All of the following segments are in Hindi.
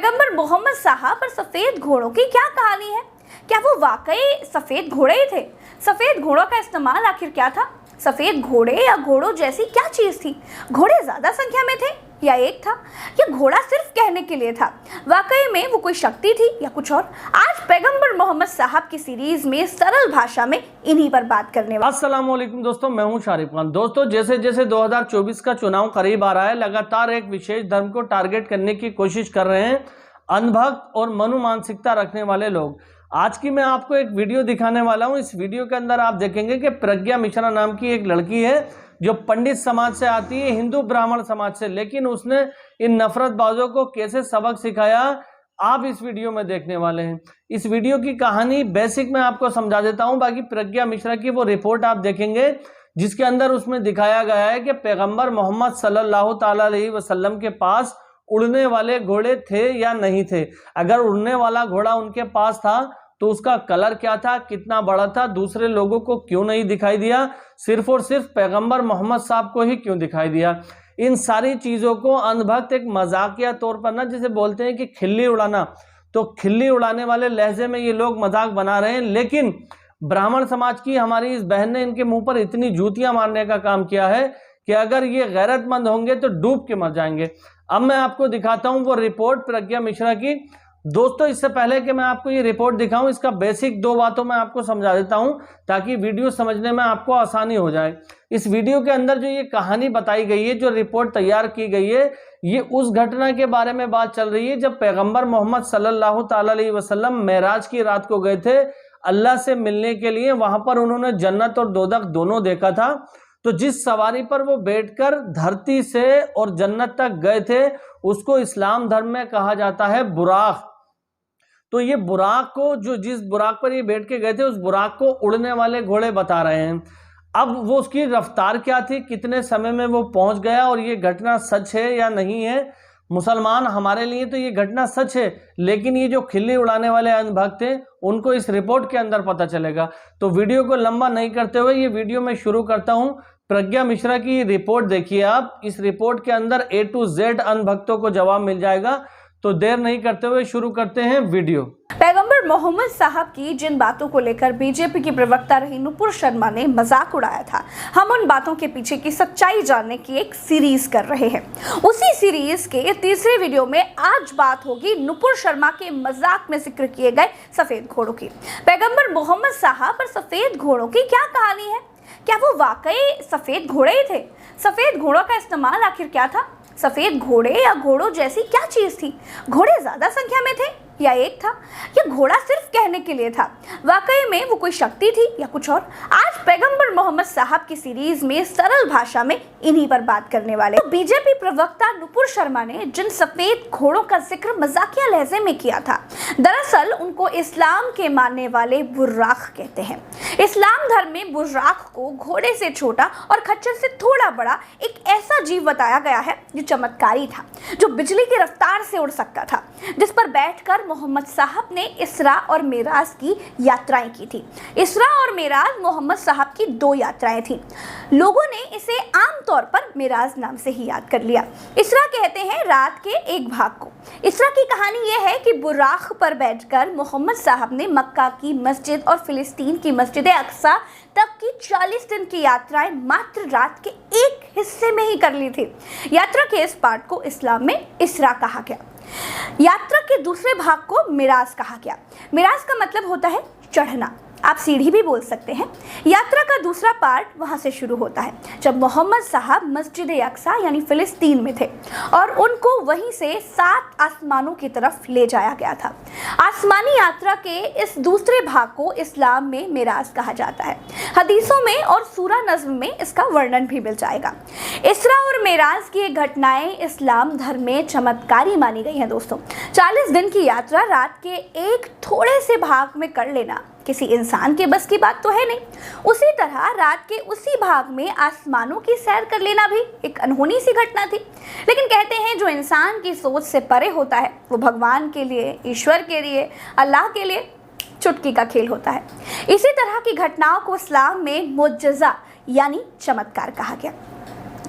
पैगंबर मोहम्मद साहब और सफेद घोड़ों की क्या कहानी है? क्या वो वाकई सफेद घोड़े ही थे? सफेद घोड़ों का इस्तेमाल आखिर क्या था? सफेद घोड़े या घोड़ों जैसी क्या चीज थी? घोड़े ज्यादा संख्या में थे या एक था? या घोड़ा सिर्फ कहने के लिए था? वाकई में वो कोई शक्ति थी या कुछ और? आज पैगंबर मोहम्मद साहब की सीरीज में सरल भाषा में इन्हीं पर बात करने वाले। अस्सलाम वालेकुम दोस्तों, मैं हूं शारिफ खान। दोस्तों, जैसे जैसे 2024 का चुनाव करीब आ रहा है, लगातार एक विशेष धर्म को टारगेट करने की कोशिश कर रहे हैं अंधभक्त और मनु मानसिकता रखने वाले लोग। आज की मैं आपको एक वीडियो दिखाने वाला हूं। इस वीडियो के अंदर आप देखेंगे कि प्रज्ञा मिश्रा नाम की एक लड़की है जो पंडित समाज से आती है, हिंदू ब्राह्मण समाज से, लेकिन उसने इन नफरतबाजों को कैसे सबक सिखाया आप इस वीडियो में देखने वाले हैं। इस वीडियो की कहानी बेसिक मैं आपको समझा देता हूं। बाकी प्रज्ञा मिश्रा की वो रिपोर्ट आप देखेंगे जिसके अंदर उसमें दिखाया गया है कि पैगंबर मोहम्मद सल्लल्लाहु ताला अलैहि वसल्लम के पास उड़ने वाले घोड़े थे या नहीं थे। अगर उड़ने वाला घोड़ा उनके पास था तो उसका कलर क्या था, कितना बड़ा था, दूसरे लोगों को क्यों नहीं दिखाई दिया, सिर्फ और सिर्फ पैगंबर मोहम्मद साहब को ही क्यों दिखाई दिया। इन सारी चीज़ों को अंधभक्त एक मजाकिया तौर पर ना, जिसे बोलते हैं कि खिल्ली उड़ाना, तो खिल्ली उड़ाने वाले लहजे में ये लोग मजाक बना रहे हैं। लेकिन ब्राह्मण समाज की हमारी इस बहन ने इनके मुंह पर इतनी जूतियां मारने का काम किया है कि अगर ये गैरतमंद होंगे तो डूब के मर जाएंगे। अब मैं आपको दिखाता हूं वो रिपोर्ट प्रज्ञा मिश्रा की। दोस्तों, इससे पहले कि मैं आपको ये रिपोर्ट दिखाऊं, इसका बेसिक दो बातों में आपको समझा देता हूं ताकि वीडियो समझने में आपको आसानी हो जाए। इस वीडियो के अंदर जो ये कहानी बताई गई है, जो रिपोर्ट तैयार की गई है, ये उस घटना के बारे में बात चल रही है जब पैगंबर मोहम्मद सल्लल्लाहु ताला अलैहि वसल्लम मेराज की रात को गए थे अल्लाह से मिलने के लिए। वहां पर उन्होंने जन्नत और दोजख दोनों देखा था। तो जिस सवारी पर वो बैठकर धरती से और जन्नत तक गए थे उसको इस्लाम धर्म में कहा जाता है बुराक। तो ये बुराक को, जो जिस बुराक पर ये बैठ के गए थे, उस बुराक को उड़ने वाले घोड़े बता रहे हैं। अब वो उसकी रफ्तार क्या थी, कितने समय में वो पहुंच गया, और ये घटना सच है या नहीं है। मुसलमान हमारे लिए तो ये घटना सच है, लेकिन ये जो खिल्ली उड़ाने वाले अंधभक्त हैं उनको इस रिपोर्ट के अंदर पता चलेगा। तो वीडियो को लंबा नहीं करते हुए ये वीडियो मैं शुरू करता हूं। प्रज्ञा मिश्रा की रिपोर्ट देखिए आप। इस रिपोर्ट के अंदर A to Z अंधभक्तों को जवाब मिल जाएगा। तो देर नहीं करते हुए शुरू करते हैं वीडियो। पैगंबर मोहम्मद साहब की जिन बातों को लेकर बीजेपी की प्रवक्ता रही नुपुर शर्मा ने मजाक उड़ाया था, हम उन बातों के पीछे की सच्चाई जानने की एक सीरीज कर रहे हैं। उसी सीरीज के तीसरे वीडियो में आज बात होगी नुपुर शर्मा के मजाक में जिक्र किए गए सफेद घोड़ों की। पैगंबर मोहम्मद साहब और सफेद घोड़ों की क्या कहानी है? क्या वो वाकई सफेद घोड़े ही थे? सफेद घोड़ों का इस्तेमाल आखिर क्या था? सफेद घोड़े या घोड़ों जैसी क्या चीज थी? घोड़े ज्यादा संख्या में थे या एक था? या घोड़ा सिर्फ कहने के लिए था? वाकई में वो कोई शक्ति थी या कुछ और? आज पैगंबर मोहम्मद साहब की सीरीज में सरल भाषा में इन्हीं पर बात करने वाले। तो बीजेपी प्रवक्ता नुपुर शर्मा ने जिन सफेद घोड़ों का जिक्र मजाकिया लहजे में किया था, दरअसल उनको इस्लाम के मानने वाले बुर्राक कहते हैं। इस्लाम धर्म में बुर्राक को घोड़े से छोटा और खच्चर से थोड़ा बड़ा एक ऐसा जीव बताया गया है जो चमत्कारी था, जो बिजली की रफ्तार से उड़ सकता था, जिस पर बैठकर मोहम्मद साहब ने इसरा और मेराज की यात्राएं की थी। इसरा और मेराज मोहम्मद साहब की दो यात्राएं थी। लोगों ने इसे आमतौर पर मेराज नाम से ही याद कर लिया। इसरा कहते हैं रात के एक भाग को। इसरा की कहानी यह है कि बुराक पर बैठकर मोहम्मद साहब ने मक्का की मस्जिद और फिलिस्तीन की मस्जिद अक्सा तक की 40 दिन की यात्राएं मात्र रात के एक हिस्से में ही कर ली थी। यात्रा के इस पार्ट को इस्लाम में इसरा कहा गया। यात्रा के दूसरे भाग को मिराज कहा गया। मिराज का मतलब होता है चढ़ना, आप सीढ़ी भी बोल सकते हैं। यात्रा का दूसरा पार्ट वहां से शुरू होता है जब मोहम्मद साहब मस्जिद अक्सा यानी फिलिस्तीन में थे और उनको वहीं से 7 आसमानों की तरफ ले जाया गया था। आसमानी यात्रा के इस दूसरे भाग को इस्लाम में मिराज कहा जाता है। हदीसों में और सूरा नज़्म में इसका वर्णन भी मिल जाएगा। इसरा और मिराज की ये घटनाएं इस्लाम धर्म में चमत्कारी मानी गई हैं। दोस्तों, 40 दिन की यात्रा रात के एक थोड़े से भाग में कर लेना किसी इंसान के बस की बात तो है नहीं। उसी तरह रात के उसी भाग में आसमानों की सैर कर लेना भी एक अनहोनी सी घटना थी। लेकिन कहते हैं जो इंसान की सोच से परे होता है वो भगवान के लिए, ईश्वर के लिए, अल्लाह के लिए चुटकी का खेल होता है। इसी तरह की घटनाओं को इस्लाम में मुअज्जज़ा यानी चमत्कार कहा गया।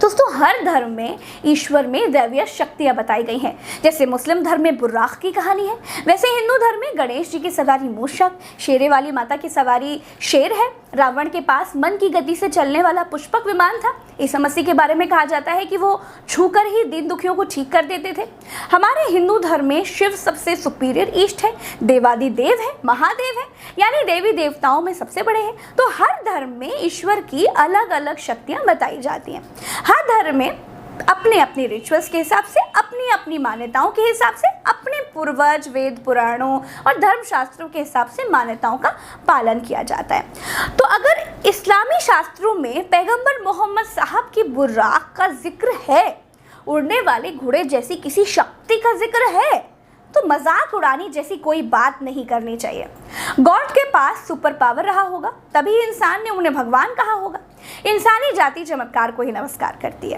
दोस्तों, हर धर्म में ईश्वर में दैवीय शक्तियां बताई गई हैं। जैसे मुस्लिम धर्म में बुर्राक की कहानी है, वैसे हिंदू धर्म में गणेश जी की सवारी मूषक, शेरे वाली माता की सवारी शेर है, रावण के पास मन की गति से चलने वाला पुष्पक विमान था। ईसा मसीह के बारे में कहा जाता है कि वो छूकर ही दीन दुखियों को ठीक कर देते थे। हमारे हिंदू धर्म में शिव सबसे सुपीरियर ईष्ट है, देवादिदेव है, महादेव है, यानी देवी देवताओं में सबसे बड़े हैं। तो हर धर्म में ईश्वर की अलग अलग शक्तियां बताई जाती हैं। हर धर्म में अपने अपने रिचुअल्स के हिसाब से, अपनी अपनी मान्यताओं के हिसाब से, अपने पूर्वज वेद पुराणों और धर्मशास्त्रों के हिसाब से मान्यताओं का पालन किया जाता है। तो अगर इस्लामी शास्त्रों में पैगंबर मोहम्मद साहब की बुर्राक का जिक्र है, उड़ने वाले घोड़े जैसी किसी शक्ति का जिक्र है, तो मजाक उड़ाने जैसी कोई बात नहीं करनी चाहिए। गॉड के पास सुपर पावर रहा होगा, तभी इंसान ने उन्हें भगवान कहा होगा। इंसानी जाति चमत्कार को ही नमस्कार करती है।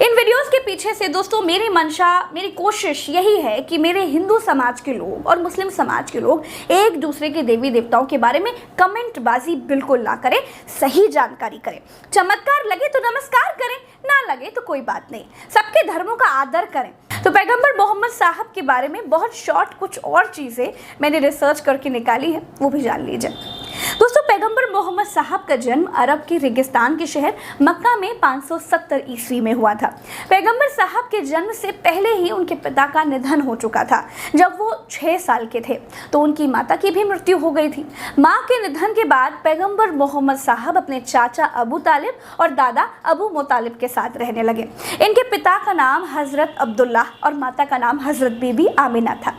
इन वीडियोस के पीछे से दोस्तों मेरी मंशा, मेरी कोशिश यही है कि मेरे हिंदू समाज के लोग और मुस्लिम समाज के लोग एक दूसरे के देवी देवताओं के बारे में कमेंटबाजी बिल्कुल ना करें, सही जानकारी करें। चमत्कार लगे तो नमस्कार करें, ना लगे तो कोई बात नहीं। सबके धर्मों का आदर करें। तो पैगंबर मोहम्मद साहब के बारे में बहुत शॉर्ट कुछ और चीज़ें मैंने रिसर्च करके निकाली है, वो भी जान लीजिए। दोस्तों, पैगंबर मोहम्मद साहब का जन्म अरब के रेगिस्तान के शहर मक्का में 570 ईस्वी में हुआ था। पैगंबर साहब के जन्म से पहले ही उनके पिता का निधन हो चुका था। जब वो 6 साल के थे तो उनकी माता की भी मृत्यु हो गई थी। माँ के निधन के बाद पैगंबर मोहम्मद साहब अपने चाचा अबू तालिब और दादा अबू मुतालिब के साथ रहने लगे। इनके पिता का नाम हजरत अब्दुल्लाह और माता का नाम हजरत बीबी आमिना था।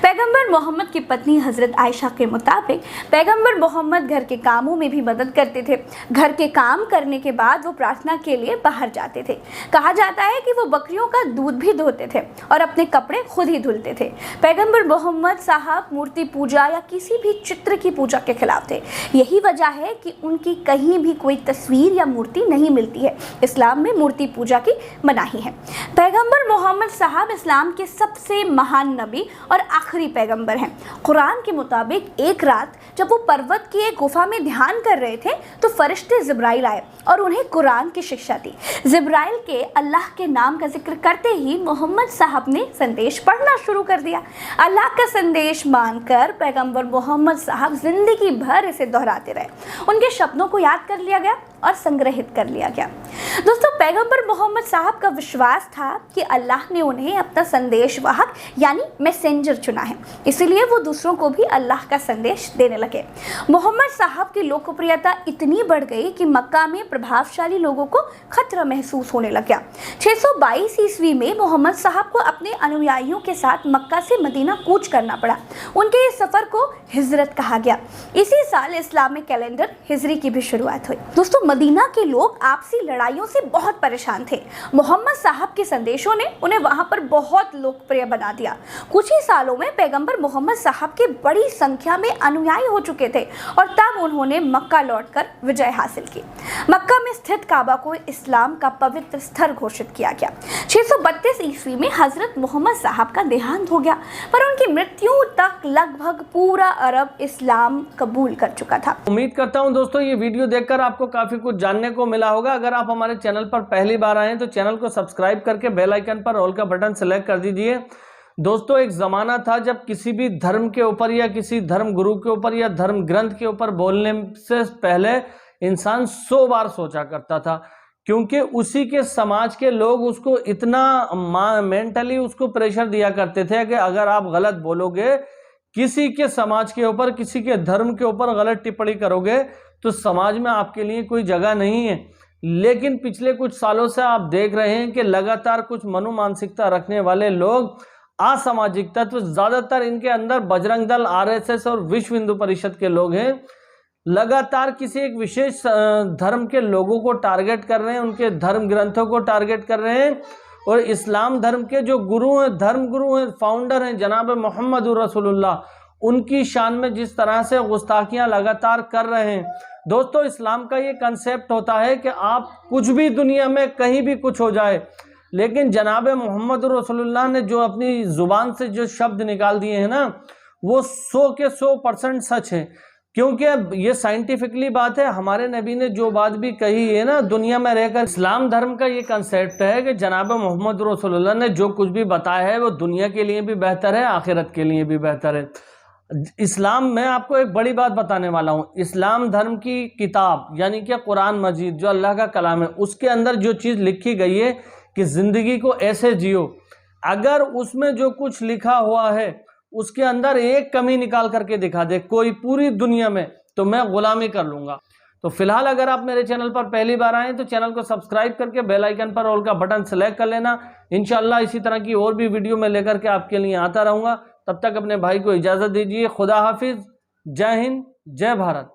पैगंबर मोहम्मद की पत्नी हजरत आयशा के मुताबिक पैगंबर मोहम्मद घर के कामों में भी मदद करते थे। घर के काम करने के बाद वो प्रार्थना के लिए बाहर जाते थे। कहा जाता है कि वो बकरियों का दूध भी धोते थे और अपने कपड़े खुद ही धुलते थे। पैगंबर मोहम्मद साहब मूर्ति पूजा या किसी भी चित्र की पूजा के खिलाफ थे। यही वजह है कि उनकी कहीं भी कोई तस्वीर या मूर्ति नहीं मिलती है। इस्लाम में मूर्ति पूजा की मनाही है। पैगंबर मोहम्मद साहब इस्लाम के सबसे महान नबी और आखिरी पैगंबर हैं। कुरान के मुताबिक एक रात जब वो पर्वत की एक गुफा में ध्यान कर रहे थे तो फरिश्ते जिब्राइल आए और उन्हें कुरान की शिक्षा दी। जिब्राइल के अल्लाह के नाम का जिक्र करते ही मोहम्मद साहब ने संदेश पढ़ना शुरू कर दिया। अल्लाह का संदेश मानकर पैगंबर मोहम्मद साहब जिंदगी भर इसे दोहराते रहे। उनके शब्दों को याद कर लिया गया और संग्रहित कर लिया गया। दोस्तों, पैगंबर मोहम्मद साहब का विश्वास था कि अल्लाह ने उन्हें अपना संदेश वाहक यानी मैसेंजर चुना है, इसीलिए वो दूसरों को भी अल्लाह का संदेश देने लगे। मोहम्मद साहब की लोकप्रियता इतनी बढ़ गई कि मक्का में प्रभावशाली लोगों को खतरा महसूस होने लग गया। 622 ईस्वी में मोहम्मद साहब को अपने अनुयायियों के साथ मक्का से मदीना कूच करना पड़ा। उनके इस सफर को हिजरत कहा गया। इसी साल इस्लामिक कैलेंडर हिजरी की भी शुरुआत हुई। दोस्तों, मदीना के लोग आपसी लड़ाइयों से बहुत परेशान थे। मोहम्मद साहब के संदेशों ने उन्हें वहां पर बहुत लोकप्रिय बना दिया। कुछ ही सालों में पैगंबर मोहम्मद साहब के बड़ी संख्या में अनुयायी हो चुके थे और तब उन्होंने मक्का लौटकर विजय हासिल की। मक्का में स्थित काबा को इस्लाम का पवित्र स्थल घोषित किया गया। 632 ईस्वी में हजरत मोहम्मद साहब का देहांत हो गया, पर उनकी मृत्यु तक लगभग पूरा अरब इस्लाम कबूल कर चुका था। उम्मीद करता हूं दोस्तों ये वीडियो देखकर आपको काफी कुछ जानने को मिला होगा। अगर आप हमारे चैनल पर पहली बार आए हैं तो चैनल को सब्सक्राइब करके बेल आइकन पर ऑल का बटन सेलेक्ट कर दीजिए। दोस्तों, एक ज़माना था जब किसी भी धर्म के ऊपर या किसी धर्म गुरु के ऊपर या धर्म ग्रंथ के ऊपर बोलने से पहले इंसान 100 बार सोचा करता था, क्योंकि उसी के समाज के लोग उसको इतना मेंटली उसको प्रेशर दिया करते थे कि अगर आप गलत बोलोगे, किसी के समाज के ऊपर, किसी के धर्म के ऊपर गलत टिप्पणी करोगे तो समाज में आपके लिए कोई जगह नहीं है। लेकिन पिछले कुछ सालों से आप देख रहे हैं कि लगातार कुछ मनोमानसिकता रखने वाले लोग, असामाजिक तत्व, ज्यादातर इनके अंदर बजरंग दल, आरएसएस और विश्व हिंदू परिषद के लोग हैं, लगातार किसी एक विशेष धर्म के लोगों को टारगेट कर रहे हैं, उनके धर्म ग्रंथों को टारगेट कर रहे हैं और इस्लाम धर्म के जो गुरु हैं, धर्म गुरु हैं, फाउंडर हैं जनाब मोहम्मद रसूलुल्लाह, उनकी शान में जिस तरह से गुस्ताखियां लगातार कर रहे हैं। दोस्तों, इस्लाम का ये कंसेप्ट होता है कि आप कुछ भी दुनिया में कहीं भी कुछ हो जाए, लेकिन जनाब मोहम्मद रसूलुल्लाह ने जो अपनी जुबान से जो शब्द निकाल दिए हैं ना, वो 100 के 100% सच है। क्योंकि अब ये साइंटिफिकली बात है, हमारे नबी ने जो बात भी कही है ना, दुनिया में रहकर इस्लाम धर्म का ये कंसेप्ट है कि जनाब मोहम्मद रसूलुल्लाह ने जो कुछ भी बताया है वो दुनिया के लिए भी बेहतर है, आखिरत के लिए भी बेहतर है। इस्लाम में आपको एक बड़ी बात बताने वाला हूँ, इस्लाम धर्म की किताब यानी कि कुरान मजीद जो अल्लाह का कलाम है, उसके अंदर जो चीज़ लिखी गई है कि ज़िंदगी को ऐसे जियो, अगर उसमें जो कुछ लिखा हुआ है उसके अंदर एक कमी निकाल करके दिखा दे कोई पूरी दुनिया में, तो मैं गुलामी कर लूँगा। तो फिलहाल अगर आप मेरे चैनल पर पहली बार आए तो चैनल को सब्सक्राइब करके बेल आइकन पर ऑल का बटन सेलेक्ट कर लेना। इंशाल्लाह इसी तरह की और भी वीडियो मैं लेकर के आपके लिए आता रहूँगा। तब तक अपने भाई को इजाज़त दीजिए। खुदा हाफिज़। जय हिंद, जय भारत।